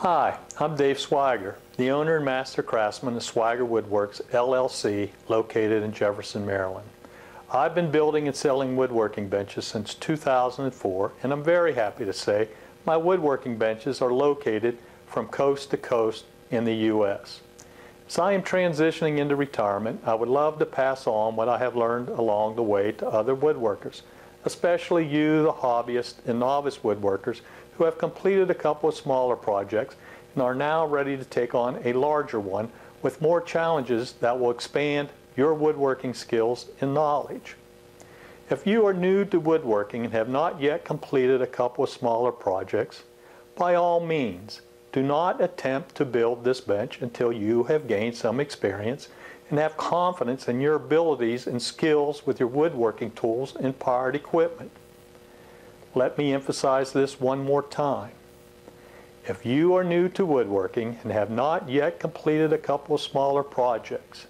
Hi, I'm Dave Swiger, the owner and master craftsman of Swiger Woodworks, LLC, located in Jefferson, Maryland. I've been building and selling woodworking benches since 2004, and I'm very happy to say my woodworking benches are located from coast to coast in the U.S. As I am transitioning into retirement, I would love to pass on what I have learned along the way to other woodworkers, especially you, the hobbyist and novice woodworkers who have completed a couple of smaller projects and are now ready to take on a larger one with more challenges that will expand your woodworking skills and knowledge. If you are new to woodworking and have not yet completed a couple of smaller projects, by all means, do not attempt to build this bench until you have gained some experience and have confidence in your abilities and skills with your woodworking tools and powered equipment. Let me emphasize this one more time. If you are new to woodworking and have not yet completed a couple of smaller projects,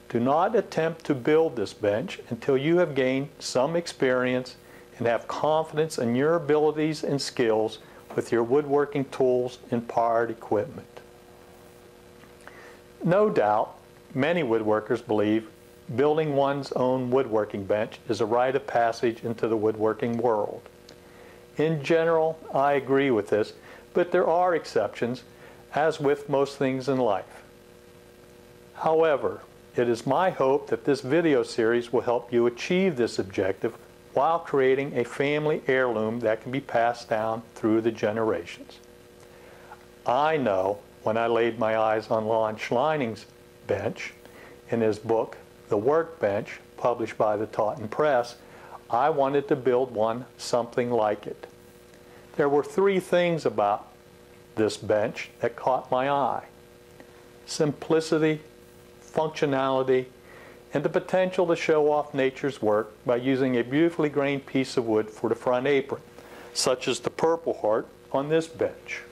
do not attempt to build this bench until you have gained some experience and have confidence in your abilities and skills with your woodworking tools and powered equipment. No doubt, many woodworkers believe building one's own woodworking bench is a rite of passage into the woodworking world. In general, I agree with this, but there are exceptions, as with most things in life. However, it is my hope that this video series will help you achieve this objective while creating a family heirloom that can be passed down through the generations. I know when I laid my eyes on Lon Schleining's bench in his book, The Workbench, published by the Taunton Press, I wanted to build one something like it. There were three things about this bench that caught my eye: simplicity, functionality, and the potential to show off nature's work by using a beautifully grained piece of wood for the front apron, such as the Purple Heart on this bench.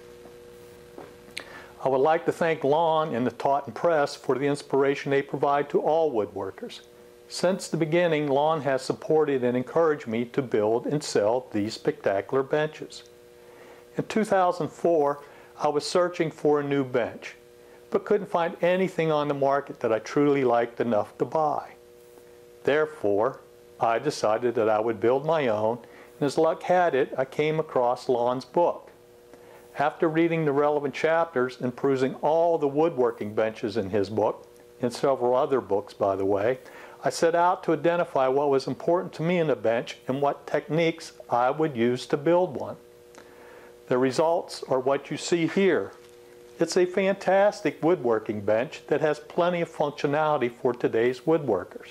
I would like to thank Lon and the Taunton Press for the inspiration they provide to all woodworkers. Since the beginning, Lon has supported and encouraged me to build and sell these spectacular benches. In 2004, I was searching for a new bench, but couldn't find anything on the market that I truly liked enough to buy. Therefore, I decided that I would build my own, and as luck had it, I came across Lon's book. After reading the relevant chapters and perusing all the woodworking benches in his book, and several other books by the way, I set out to identify what was important to me in a bench and what techniques I would use to build one. The results are what you see here. It's a fantastic woodworking bench that has plenty of functionality for today's woodworkers.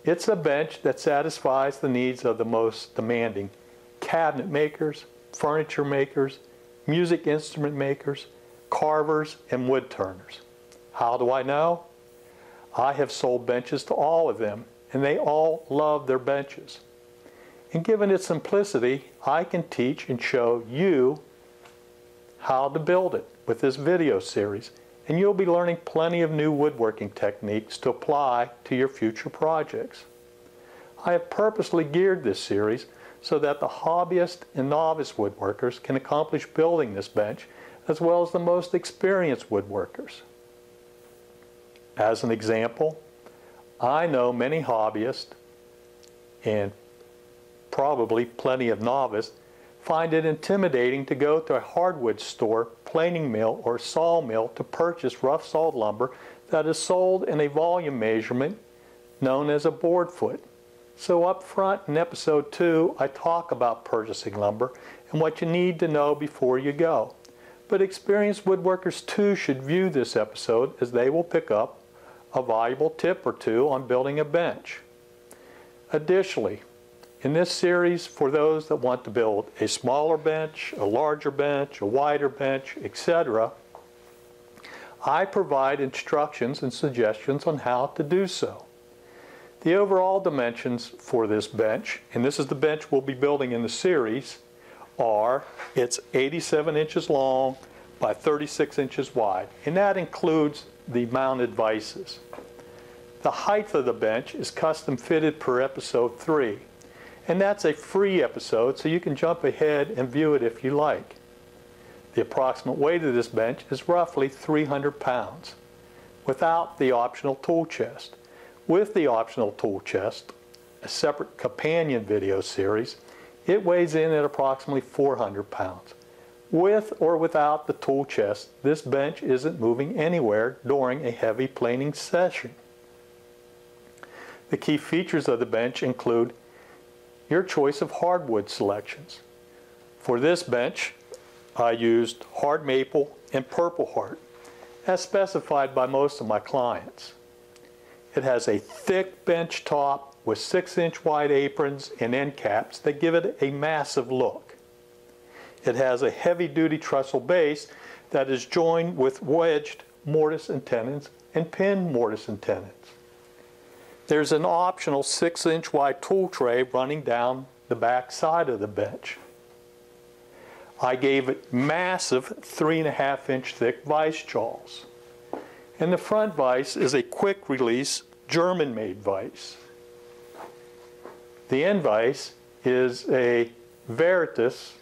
It's a bench that satisfies the needs of the most demanding cabinet makers, furniture makers, music instrument makers, carvers, and wood turners. How do I know? I have sold benches to all of them, and they all love their benches. And given its simplicity, I can teach and show you how to build it with this video series, and you'll be learning plenty of new woodworking techniques to apply to your future projects. I have purposely geared this series so that the hobbyist and novice woodworkers can accomplish building this bench, as well as the most experienced woodworkers. As an example, I know many hobbyists and probably plenty of novices find it intimidating to go to a hardwood store, planing mill, or sawmill to purchase rough sawed lumber that is sold in a volume measurement known as a board foot. So up front in episode 2, I talk about purchasing lumber and what you need to know before you go. But experienced woodworkers too should view this episode, as they will pick up a valuable tip or two on building a bench. Additionally, in this series, for those that want to build a smaller bench, a larger bench, a wider bench, etc., I provide instructions and suggestions on how to do so. The overall dimensions for this bench, and this is the bench we'll be building in the series, are it's 87 inches long by 36 inches wide, and that includes the mounted vices. The height of the bench is custom fitted per episode 3. And that's a free episode, so you can jump ahead and view it if you like. The approximate weight of this bench is roughly 300 pounds, without the optional tool chest. With the optional tool chest, a separate companion video series, it weighs in at approximately 400 pounds. With or without the tool chest, this bench isn't moving anywhere during a heavy planing session. The key features of the bench include your choice of hardwood selections. For this bench, I used hard maple and purple heart, as specified by most of my clients. It has a thick bench top with 6-inch wide aprons and end caps that give it a massive look. It has a heavy-duty trestle base that is joined with wedged mortise and tenons and pin mortise and tenons. There's an optional 6-inch wide tool tray running down the back side of the bench. I gave it massive 3.5-inch thick vise jaws. And the front vise is a quick release German-made vise. The end vise is a Veritas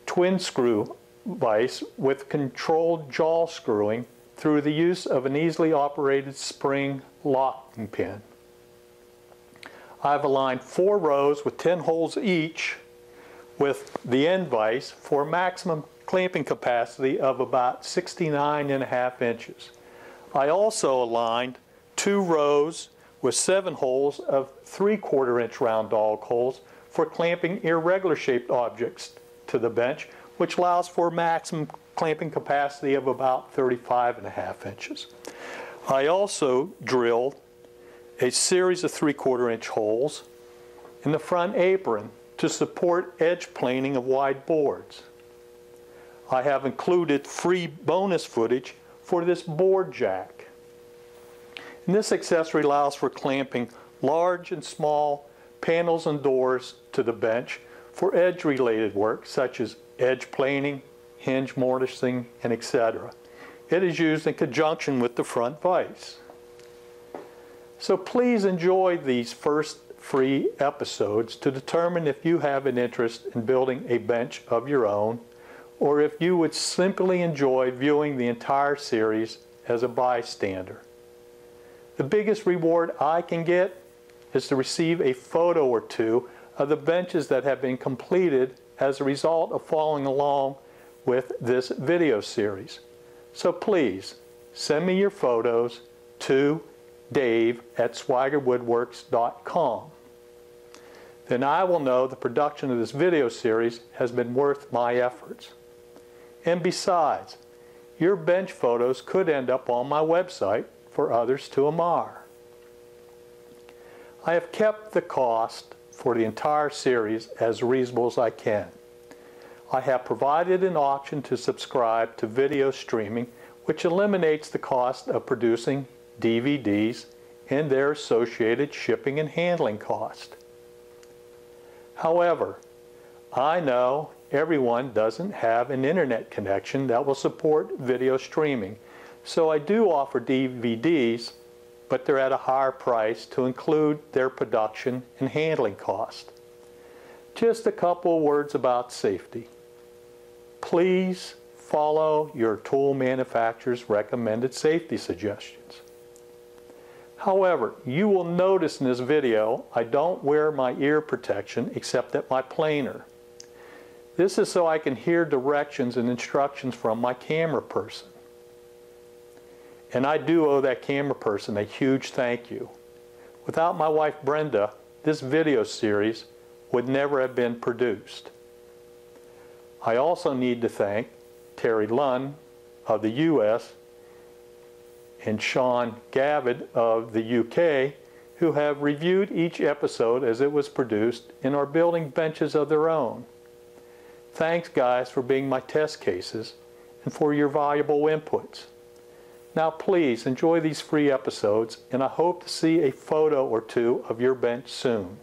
twin screw vise with controlled jaw screwing through the use of an easily operated spring locking pin. I've aligned 4 rows with 10 holes each with the end vise for a maximum clamping capacity of about 69.5 inches. I also aligned 2 rows with 7 holes of 3/4-inch round dog holes for clamping irregular shaped objects to the bench, which allows for a maximum clamping capacity of about 35.5 inches. I also drilled a series of 3/4-inch holes in the front apron to support edge planing of wide boards. I have included free bonus footage for this board jack. And this accessory allows for clamping large and small panels and doors to the bench for edge-related work such as edge planing, hinge mortising, and etc. It is used in conjunction with the front vise. So please enjoy these first free episodes to determine if you have an interest in building a bench of your own, or if you would simply enjoy viewing the entire series as a bystander. The biggest reward I can get is to receive a photo or two of the benches that have been completed as a result of following along with this video series. So please send me your photos to dave@swaggerwoodworks.com. Then I will know the production of this video series has been worth my efforts. And besides, your bench photos could end up on my website for others to admire. I have kept the cost for the entire series as reasonable as I can. I have provided an option to subscribe to video streaming, which eliminates the cost of producing DVDs and their associated shipping and handling cost. However, I know everyone doesn't have an internet connection that will support video streaming, so I do offer DVDs, but they're at a higher price to include their production and handling cost. Just a couple of words about safety. Please follow your tool manufacturer's recommended safety suggestions. However, you will notice in this video I don't wear my ear protection except at my planer. This is so I can hear directions and instructions from my camera person. And I do owe that camera person a huge thank you. Without my wife Brenda, this video series would never have been produced. I also need to thank Terry Lunn of the US and Sean Gavid of the UK, who have reviewed each episode as it was produced and are building benches of their own. Thanks guys for being my test cases and for your valuable inputs. Now please enjoy these free episodes, and I hope to see a photo or two of your bench soon.